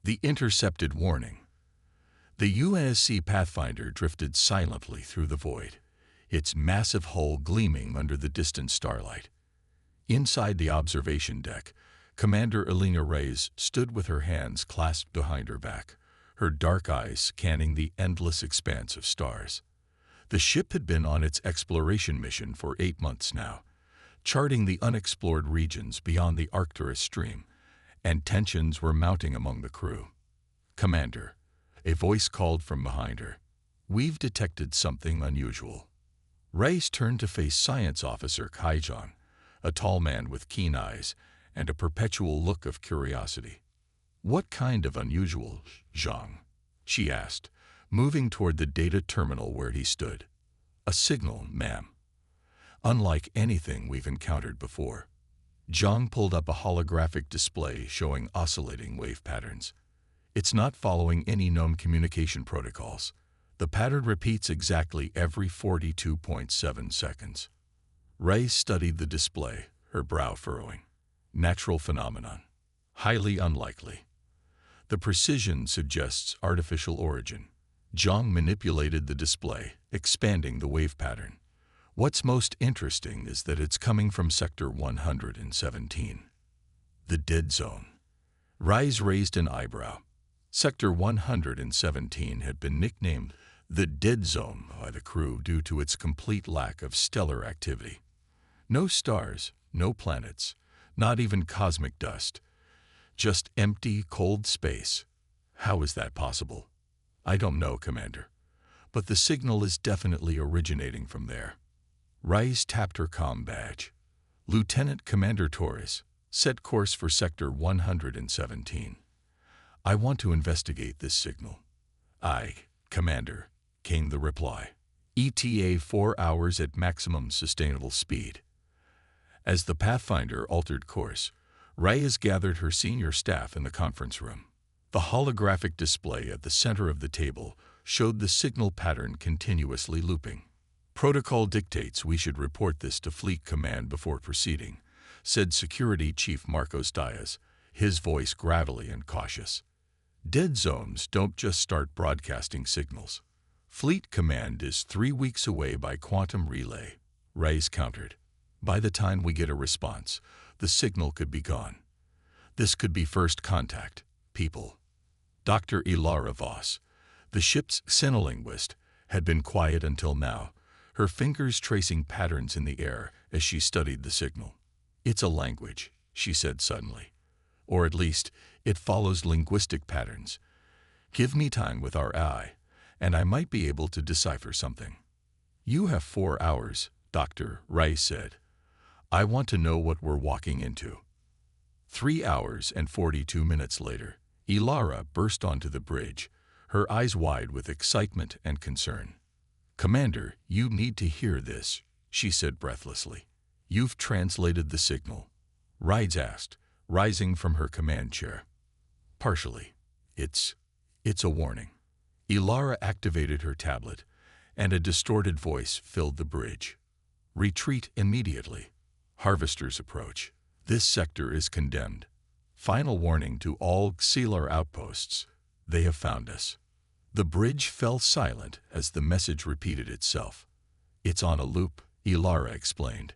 The intercepted warning. The UNSC Pathfinder drifted silently through the void, its massive hull gleaming under the distant starlight. Inside the observation deck, Commander Elena Reyes stood with her hands clasped behind her back, her dark eyes scanning the endless expanse of stars. The ship had been on its exploration mission for 8 months now, charting the unexplored regions beyond the Arcturus stream, and tensions were mounting among the crew. "Commander," a voice called from behind her, "we've detected something unusual." Reyes turned to face Science Officer Kaijan, a tall man with keen eyes and a perpetual look of curiosity. "What kind of unusual, Zhang?" she asked, moving toward the data terminal where he stood. "A signal, ma'am. Unlike anything we've encountered before." Zhang pulled up a holographic display showing oscillating wave patterns. "It's not following any known communication protocols. The pattern repeats exactly every 42.7 seconds. Ray studied the display, her brow furrowing. "Natural phenomenon. Highly unlikely. The precision suggests artificial origin." Zhang manipulated the display, expanding the wave pattern. "What's most interesting is that it's coming from Sector 117. The dead zone." Rise raised an eyebrow. Sector 117 had been nicknamed the dead zone by the crew due to its complete lack of stellar activity. No stars, no planets, not even cosmic dust. Just empty, cold space. How is that possible? "I don't know, Commander. But the signal is definitely originating from there." Rise tapped her comm badge. "Lieutenant Commander Torres, set course for Sector 117. I want to investigate this signal." "Aye, Commander," came the reply. "ETA 4 hours at maximum sustainable speed." As the Pathfinder altered course, Reyes gathered her senior staff in the conference room. The holographic display at the center of the table showed the signal pattern continuously looping. "Protocol dictates we should report this to Fleet Command before proceeding," said Security Chief Marcos Diaz, his voice gravelly and cautious. "Dead zones don't just start broadcasting signals. Fleet Command is 3 weeks away by quantum relay," Reyes countered. "By the time we get a response, the signal could be gone. This could be first contact, people." Dr. Ilara Voss, the ship's xenolinguist, had been quiet until now, her fingers tracing patterns in the air as she studied the signal. "It's a language," she said suddenly. "Or at least, it follows linguistic patterns. Give me time with our AI, and I might be able to decipher something." "You have 4 hours, Doctor," Rice said. "I want to know what we're walking into." 3 hours and 42 minutes later, Ilara burst onto the bridge, her eyes wide with excitement and concern. "Commander, you need to hear this," she said breathlessly. "You've translated the signal?" Rides asked, rising from her command chair. "Partially. It's a warning." Ilara activated her tablet, and a distorted voice filled the bridge. "Retreat immediately. Harvesters approach. This sector is condemned. Final warning to all Xelar outposts. They have found us." The bridge fell silent as the message repeated itself. "It's on a loop," Ilara explained.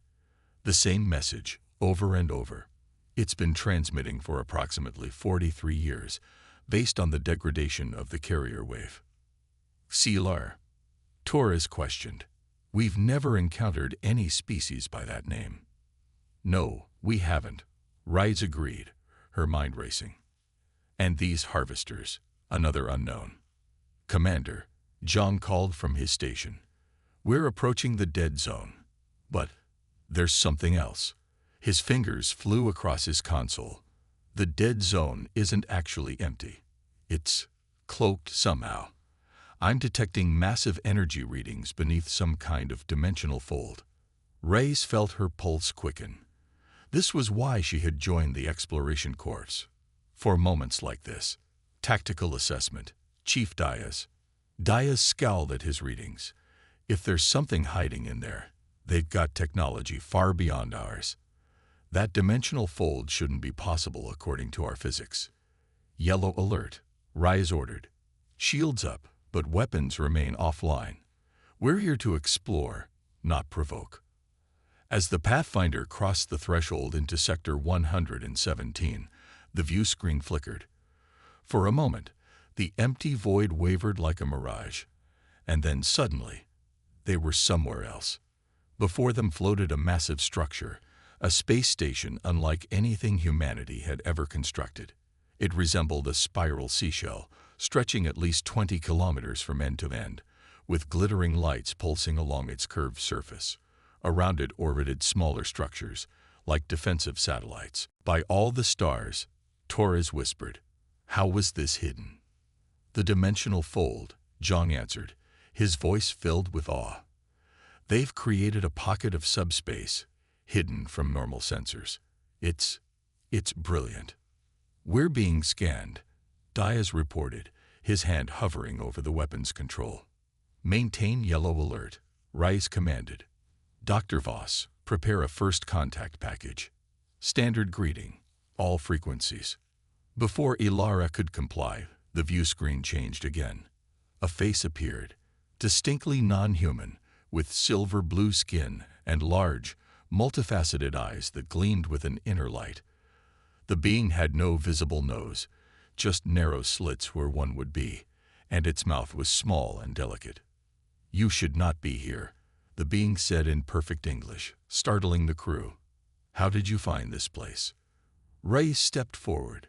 "The same message, over and over. It's been transmitting for approximately 43 years, based on the degradation of the carrier wave." "Xelar?" Torres questioned. "We've never encountered any species by that name." "No, we haven't," Rides agreed, her mind racing. "And these harvesters, another unknown." "Commander," Zhang called from his station. "We're approaching the dead zone. But there's something else." His fingers flew across his console. "The dead zone isn't actually empty. It's cloaked somehow. I'm detecting massive energy readings beneath some kind of dimensional fold." Reyes felt her pulse quicken. This was why she had joined the exploration corps. For moments like this, tactical assessment, Chief Diaz. Diaz scowled at his readings. If there's something hiding in there, they've got technology far beyond ours. That dimensional fold shouldn't be possible according to our physics. Yellow alert. Rise ordered. Shields up, but weapons remain offline. We're here to explore, not provoke. As the Pathfinder crossed the threshold into Sector 117, the view screen flickered. For a moment, the empty void wavered like a mirage, and then suddenly, they were somewhere else. Before them floated a massive structure, a space station unlike anything humanity had ever constructed. It resembled a spiral seashell, stretching at least 20 kilometers from end to end, with glittering lights pulsing along its curved surface. Around it orbited smaller structures, like defensive satellites. By all the stars, Torres whispered. How was this hidden? The dimensional fold, Zhang answered, his voice filled with awe. They've created a pocket of subspace, hidden from normal sensors. It's brilliant. We're being scanned, Diaz reported, his hand hovering over the weapon's control. Maintain yellow alert, Rice commanded. Dr. Voss, prepare a first contact package. Standard greeting, all frequencies. Before Ilara could comply, the view screen changed again. A face appeared, distinctly non-human, with silver blue skin and large, multifaceted eyes that gleamed with an inner light. The being had no visible nose, just narrow slits where one would be, and its mouth was small and delicate. You should not be here, the being said in perfect English, startling the crew. How did you find this place? Reyes stepped forward.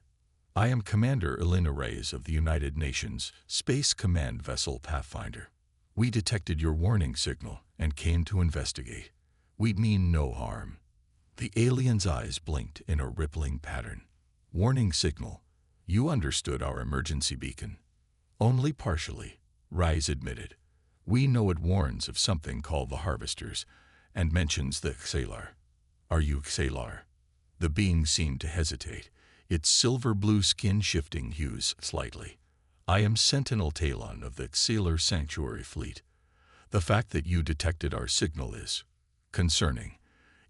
I am Commander Elena Reyes of the United Nations Space Command Vessel Pathfinder. We detected your warning signal and came to investigate. We mean no harm. The alien's eyes blinked in a rippling pattern. Warning signal. You understood our emergency beacon. Only partially, Reyes admitted. We know it warns of something called the Harvesters and mentions the Xalar. Are you Xalar? The being seemed to hesitate, its silver blue skin shifting hues slightly. I am Sentinel Talon of the Xalar Sanctuary Fleet. The fact that you detected our signal is concerning.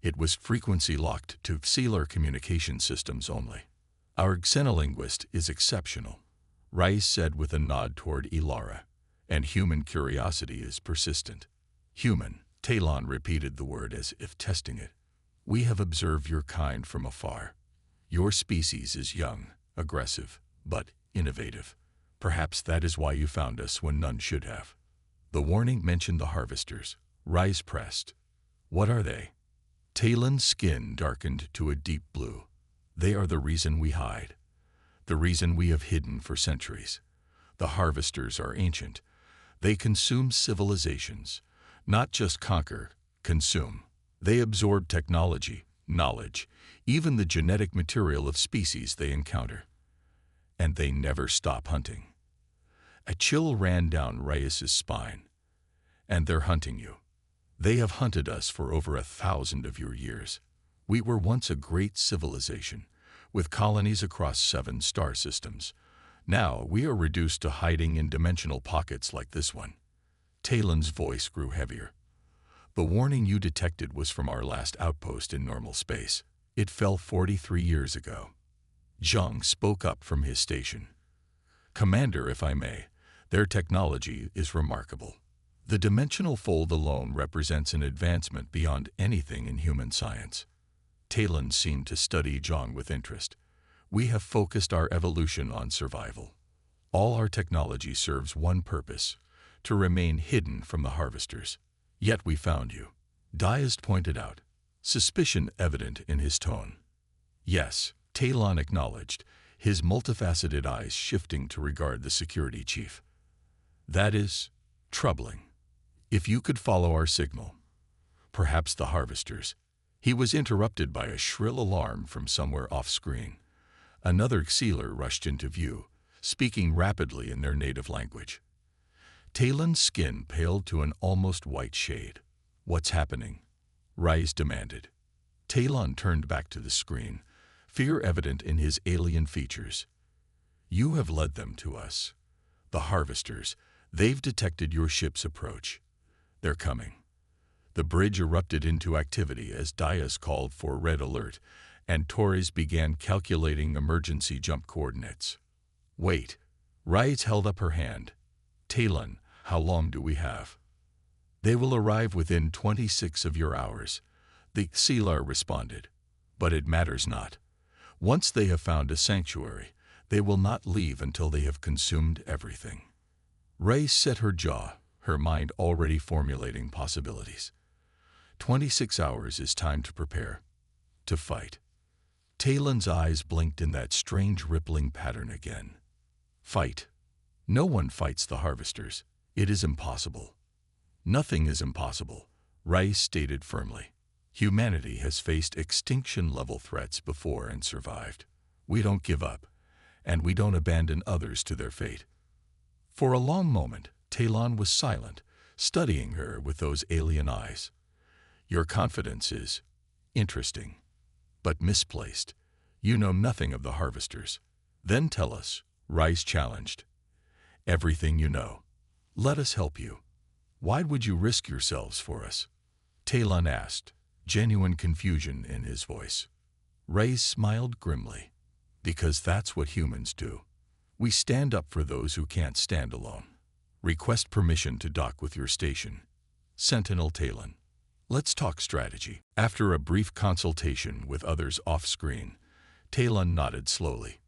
It was frequency locked to Xalar communication systems only. Our xenolinguist is exceptional, Rice said with a nod toward Ilara, and human curiosity is persistent. Human, Talon repeated the word as if testing it. We have observed your kind from afar. Your species is young, aggressive, but innovative. Perhaps that is why you found us when none should have. The warning mentioned the Harvesters. Rice pressed. What are they? Talon's skin darkened to a deep blue. They are the reason we hide. The reason we have hidden for centuries. The Harvesters are ancient. They consume civilizations. Not just conquer, consume. They absorb technology, knowledge, even the genetic material of species they encounter. And they never stop hunting. A chill ran down Reyes's spine. And they're hunting you. They have hunted us for over 1,000 of your years. We were once a great civilization, with colonies across 7 star systems. Now we are reduced to hiding in dimensional pockets like this one. Talon's voice grew heavier. The warning you detected was from our last outpost in normal space. It fell 43 years ago. Zhang spoke up from his station. Commander, if I may, their technology is remarkable. The dimensional fold alone represents an advancement beyond anything in human science. Talon seemed to study Zhang with interest. We have focused our evolution on survival. All our technology serves one purpose, to remain hidden from the Harvesters. Yet we found you, Diaz pointed out, suspicion evident in his tone. Yes, Talon acknowledged, his multifaceted eyes shifting to regard the security chief. That is troubling. If you could follow our signal, perhaps the Harvesters. He was interrupted by a shrill alarm from somewhere off-screen. Another Xalar rushed into view, speaking rapidly in their native language. Talon's skin paled to an almost white shade. What's happening? Rice demanded. Talon turned back to the screen, fear evident in his alien features. You have led them to us. The Harvesters, they've detected your ship's approach. They're coming. The bridge erupted into activity as Diaz called for red alert, and Torres began calculating emergency jump coordinates. Wait. Rice held up her hand. Talon, how long do we have? They will arrive within 26 of your hours, the Sealar responded. But it matters not. Once they have found a sanctuary, they will not leave until they have consumed everything. Rice set her jaw, her mind already formulating possibilities. 26 hours is time to prepare, to fight. Talon's eyes blinked in that strange rippling pattern again. Fight. No one fights the harvesters. It is impossible. Nothing is impossible, Rice stated firmly. Humanity has faced extinction-level threats before and survived. We don't give up, and we don't abandon others to their fate. For a long moment, Talon was silent, studying her with those alien eyes. Your confidence is interesting, but misplaced. You know nothing of the harvesters. Then tell us, Rice challenged. Everything you know. Let us help you. Why would you risk yourselves for us? Talon asked, genuine confusion in his voice. Rice smiled grimly. Because that's what humans do. We stand up for those who can't stand alone. Request permission to dock with your station. Sentinel Talon. Let's talk strategy. After a brief consultation with others off-screen, Talon nodded slowly.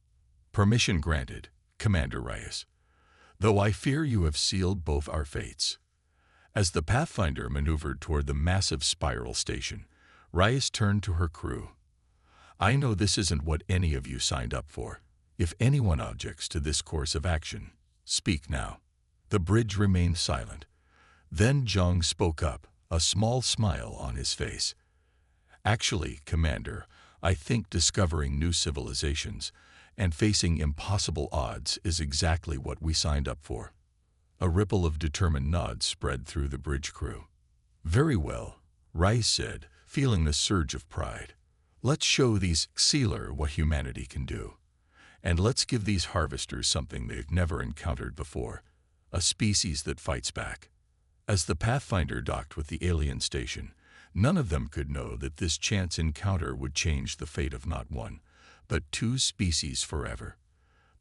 Permission granted, Commander Rice. Though I fear you have sealed both our fates. As the Pathfinder maneuvered toward the massive spiral station, Rice turned to her crew. I know this isn't what any of you signed up for. If anyone objects to this course of action, speak now. The bridge remained silent. Then Zhang spoke up, a small smile on his face. Actually, Commander, I think discovering new civilizations and facing impossible odds is exactly what we signed up for. A ripple of determined nods spread through the bridge crew. Very well, Rice said, feeling the surge of pride. Let's show these Sealar what humanity can do. And let's give these harvesters something they've never encountered before, a species that fights back. As the Pathfinder docked with the alien station, none of them could know that this chance encounter would change the fate of not one, but two species forever.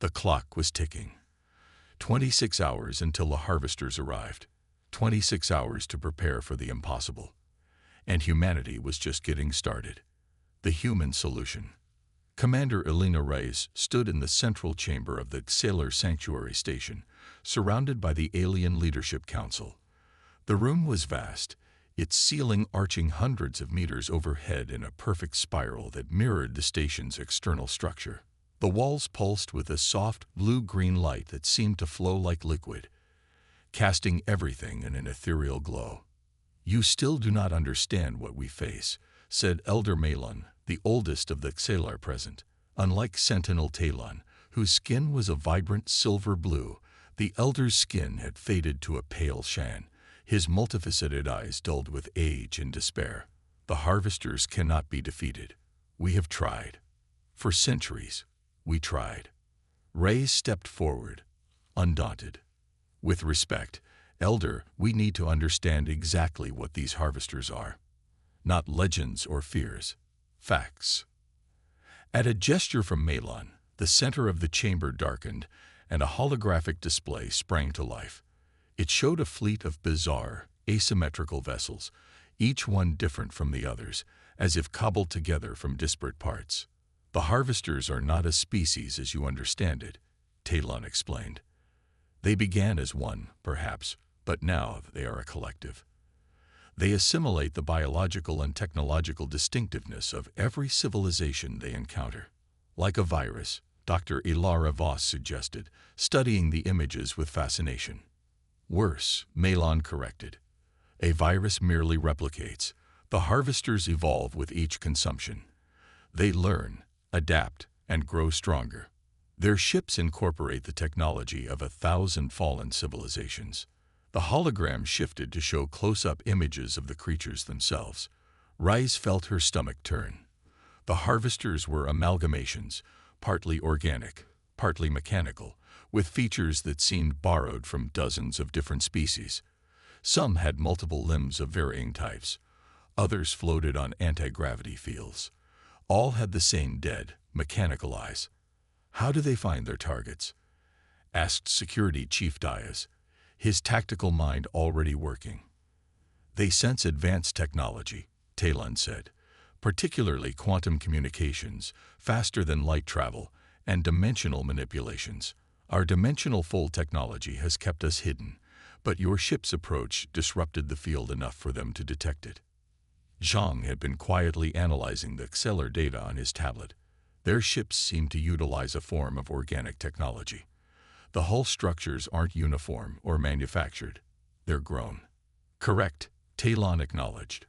The clock was ticking. 26 hours until the harvesters arrived. 26 hours to prepare for the impossible. And humanity was just getting started. The human solution. Commander Elena Reyes stood in the central chamber of the Sailor Sanctuary Station, surrounded by the Alien Leadership Council. The room was vast, its ceiling arching hundreds of meters overhead in a perfect spiral that mirrored the station's external structure. The walls pulsed with a soft, blue-green light that seemed to flow like liquid, casting everything in an ethereal glow. You still do not understand what we face, said Elder Malon, the oldest of the Xelar present. Unlike Sentinel Talon, whose skin was a vibrant silver blue, the Elder's skin had faded to a pale shan, his multifaceted eyes dulled with age and despair. The harvesters cannot be defeated. We have tried. For centuries, we tried. Ray stepped forward, undaunted. With respect, Elder, we need to understand exactly what these harvesters are. Not legends or fears. Facts. At a gesture from Malon, the center of the chamber darkened, and a holographic display sprang to life. It showed a fleet of bizarre, asymmetrical vessels, each one different from the others, as if cobbled together from disparate parts. The harvesters are not a species as you understand it, Talon explained. They began as one, perhaps, but now they are a collective. They assimilate the biological and technological distinctiveness of every civilization they encounter. Like a virus, Dr. Ilara Voss suggested, studying the images with fascination. Worse, Malon corrected. A virus merely replicates. The harvesters evolve with each consumption. They learn, adapt, and grow stronger. Their ships incorporate the technology of 1,000 fallen civilizations. The hologram shifted to show close-up images of the creatures themselves. Rice felt her stomach turn. The harvesters were amalgamations, partly organic, partly mechanical, with features that seemed borrowed from dozens of different species. Some had multiple limbs of varying types. Others floated on anti-gravity fields. All had the same dead, mechanical eyes. How do they find their targets? asked Security Chief Diaz, his tactical mind already working. They sense advanced technology, Talon said, particularly quantum communications, faster than light travel, and dimensional manipulations. Our dimensional fold technology has kept us hidden, but your ship's approach disrupted the field enough for them to detect it. Zhang had been quietly analyzing the Xelar data on his tablet. Their ships seem to utilize a form of organic technology. The hull structures aren't uniform or manufactured. They're grown. Correct, Talon acknowledged.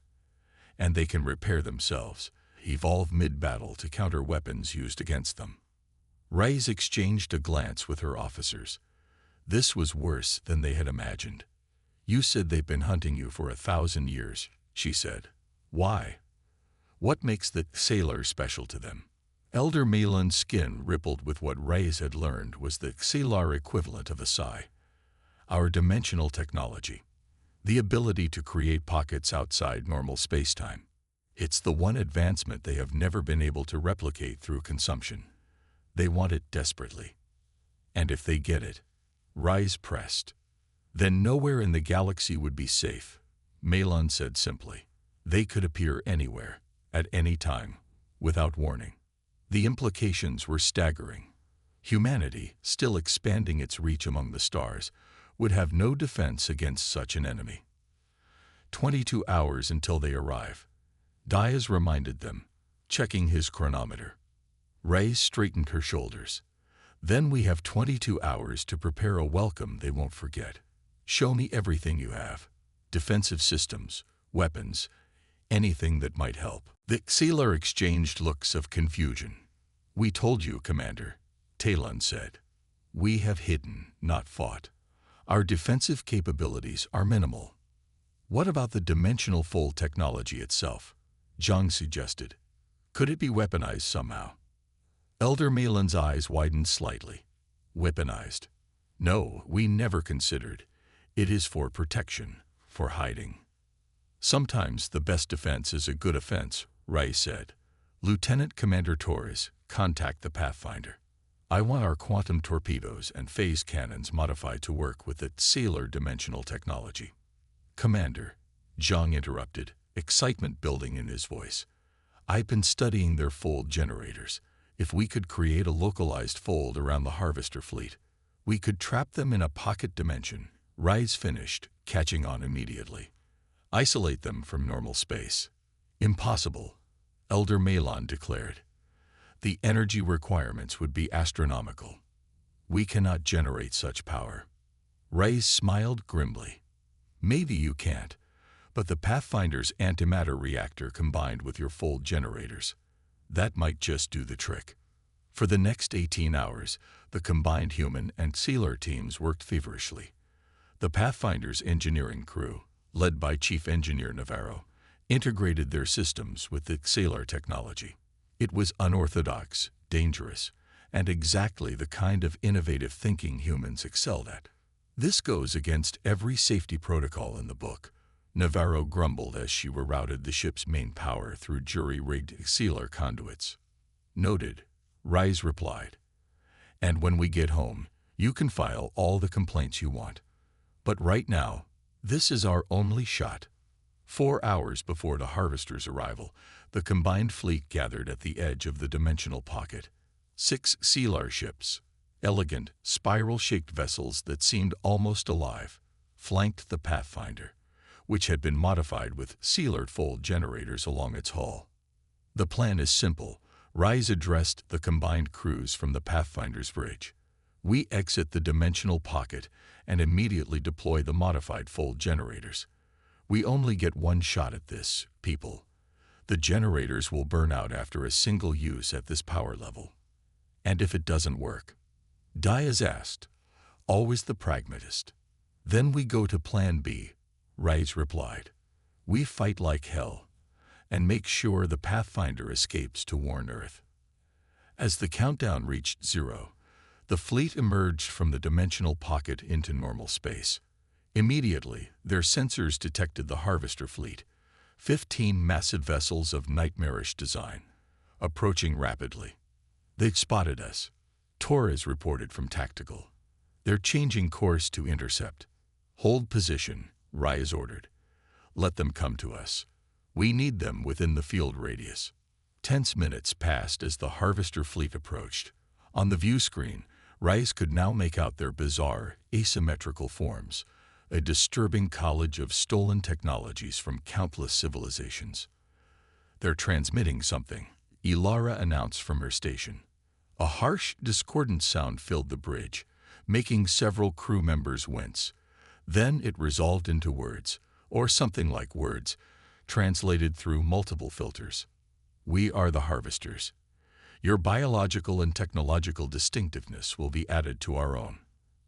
And they can repair themselves, evolve mid-battle to counter weapons used against them. Reyes exchanged a glance with her officers. This was worse than they had imagined. You said they've been hunting you for 1,000 years, she said. Why? What makes the Xelar special to them? Elder Malin's skin rippled with what Reyes had learned was the Xelar equivalent of a psi. Our dimensional technology. The ability to create pockets outside normal space-time. It's the one advancement they have never been able to replicate through consumption. They want it desperately. And if they get it, Reyes pressed. Then nowhere in the galaxy would be safe, Malin said simply. They could appear anywhere, at any time, without warning. The implications were staggering. Humanity, still expanding its reach among the stars, would have no defense against such an enemy. 22 hours until they arrive. Diaz reminded them, checking his chronometer. Reyes straightened her shoulders. Then we have 22 hours to prepare a welcome they won't forget. Show me everything you have. Defensive systems, weapons, anything that might help. The Xelar exchanged looks of confusion. We told you, Commander, Talon said. We have hidden, not fought. Our defensive capabilities are minimal. What about the dimensional fold technology itself? Zhang suggested. Could it be weaponized somehow? Elder Malin's eyes widened slightly. Weaponized? No, we never considered. It is for protection, for hiding. Sometimes the best defense is a good offense, Rey said. Lieutenant Commander Torres, contact the Pathfinder. I want our quantum torpedoes and phase cannons modified to work with the Xelar dimensional technology. Commander, Zhang interrupted, excitement building in his voice. I've been studying their fold generators. If we could create a localized fold around the harvester fleet, we could trap them in a pocket dimension. Reyes finished, catching on immediately. Isolate them from normal space. Impossible, Elder Malin declared. The energy requirements would be astronomical. We cannot generate such power. Reyes smiled grimly. Maybe you can't, but the Pathfinder's antimatter reactor combined with your fold generators. That might just do the trick. For the next 18 hours, the combined human and Xelar teams worked feverishly. The Pathfinder's engineering crew, led by Chief Engineer Navarro, integrated their systems with the Xelar technology. It was unorthodox, dangerous, and exactly the kind of innovative thinking humans excelled at. This goes against every safety protocol in the book, Navarro grumbled as she rerouted the ship's main power through jury-rigged Xelar conduits. Noted, Reyes replied. And when we get home, you can file all the complaints you want. But right now, this is our only shot. 4 hours before the harvester's arrival, the combined fleet gathered at the edge of the dimensional pocket. 6 Xelar ships, elegant, spiral-shaped vessels that seemed almost alive, flanked the Pathfinder, which had been modified with Xelar fold generators along its hull. The plan is simple, Reyes addressed the combined crews from the Pathfinder's bridge. We exit the dimensional pocket and immediately deploy the modified fold generators. We only get one shot at this, people. The generators will burn out after a single use at this power level. And if it doesn't work? Diaz asked, always the pragmatist. Then we go to Plan B, Reyes replied. We fight like hell, and make sure the Pathfinder escapes to warn Earth. As the countdown reached 0, the fleet emerged from the dimensional pocket into normal space. Immediately, their sensors detected the harvester fleet, 15 massive vessels of nightmarish design, approaching rapidly. They'd spotted us, Torres reported from Tactical. They're changing course to intercept. Hold position, Rais ordered. Let them come to us. We need them within the field radius. Tense minutes passed as the Harvester fleet approached. On the view screen, Rais could now make out their bizarre, asymmetrical forms, a disturbing collage of stolen technologies from countless civilizations. They're transmitting something, Ilara announced from her station. A harsh, discordant sound filled the bridge, making several crew members wince. Then it resolved into words, or something like words, translated through multiple filters. We are the Harvesters. Your biological and technological distinctiveness will be added to our own.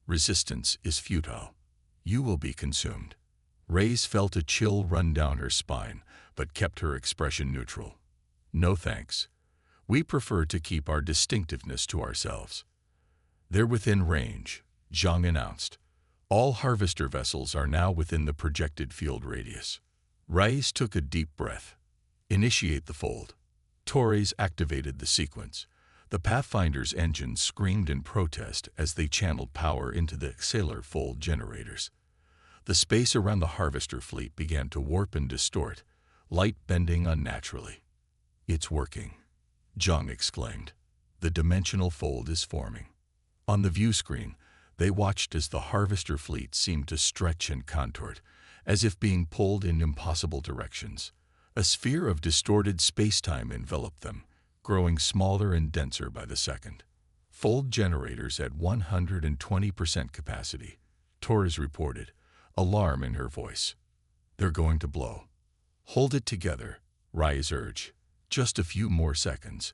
Resistance is futile. You will be consumed. Rais felt a chill run down her spine, but kept her expression neutral. No thanks. We prefer to keep our distinctiveness to ourselves. They're within range, Zhang announced. All Harvester vessels are now within the projected field radius. Rais took a deep breath. Initiate the fold. Torres activated the sequence. The Pathfinder's engines screamed in protest as they channeled power into the Sailor fold generators. The space around the Harvester fleet began to warp and distort, light bending unnaturally. It's working, Zhang exclaimed. The dimensional fold is forming. On the view screen, they watched as the Harvester fleet seemed to stretch and contort, as if being pulled in impossible directions. A sphere of distorted space-time enveloped them, growing smaller and denser by the second. Fold generators at 120% capacity, Torres reported, alarm in her voice. They're going to blow. Hold it together, Rais urged. Just a few more seconds.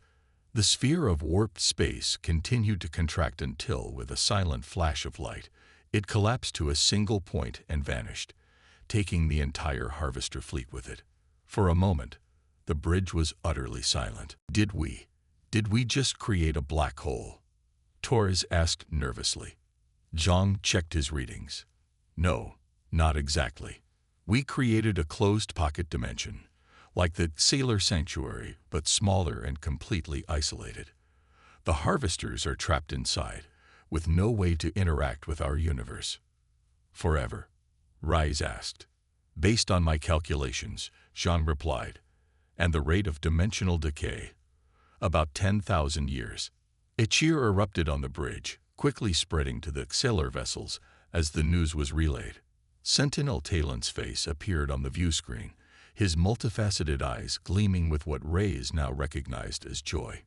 The sphere of warped space continued to contract until, with a silent flash of light, it collapsed to a single point and vanished, taking the entire Harvester fleet with it. For a moment, the bridge was utterly silent. Did we just create a black hole? Torres asked nervously. Zhang checked his readings. No, not exactly. We created a closed pocket dimension, like the Sailor Sanctuary, but smaller and completely isolated. The Harvesters are trapped inside, with no way to interact with our universe. Forever? Rais asked. Based on my calculations, Zhang replied, and the rate of dimensional decay, about 10,000 years. A cheer erupted on the bridge, quickly spreading to the Sailor vessels as the news was relayed. Sentinel Talon's face appeared on the view screen, his multifaceted eyes gleaming with what Rais now recognized as joy.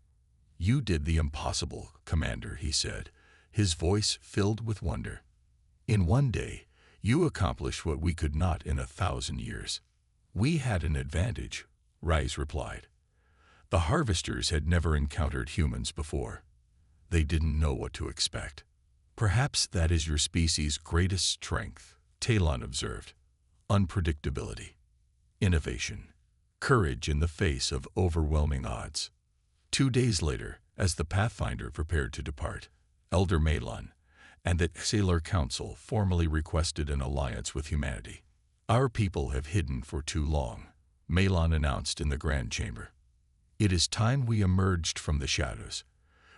You did the impossible, Commander, he said, his voice filled with wonder. In one day, you accomplished what we could not in 1,000 years. We had an advantage, Rais replied. The Harvesters had never encountered humans before. They didn't know what to expect. Perhaps that is your species' greatest strength, Talon observed. Unpredictability. Innovation. Courage in the face of overwhelming odds. 2 days later, as the Pathfinder prepared to depart, Elder Malon and the Sailor Council formally requested an alliance with humanity. Our people have hidden for too long, Malon announced in the Grand Chamber. It is time we emerged from the shadows.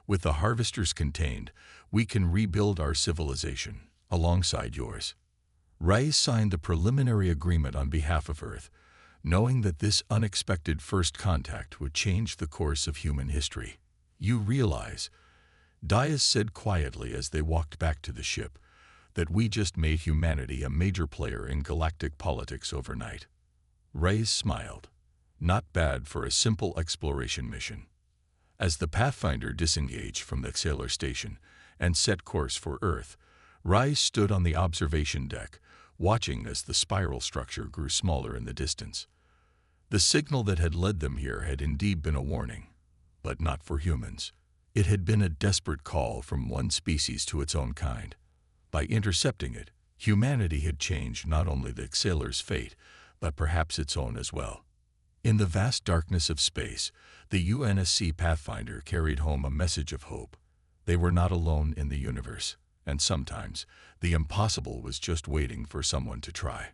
With the Harvesters contained, we can rebuild our civilization, alongside yours. Rais signed the preliminary agreement on behalf of Earth, knowing that this unexpected first contact would change the course of human history. You realize, Dias said quietly as they walked back to the ship, that we just made humanity a major player in galactic politics overnight. Rais smiled. Not bad for a simple exploration mission. As the Pathfinder disengaged from the Sailor station and set course for Earth, Rais stood on the observation deck, watching as the spiral structure grew smaller in the distance. The signal that had led them here had indeed been a warning, but not for humans. It had been a desperate call from one species to its own kind. By intercepting it, humanity had changed not only the Sailor's fate, but perhaps its own as well. In the vast darkness of space, the UNSC Pathfinder carried home a message of hope. They were not alone in the universe, and sometimes the impossible was just waiting for someone to try.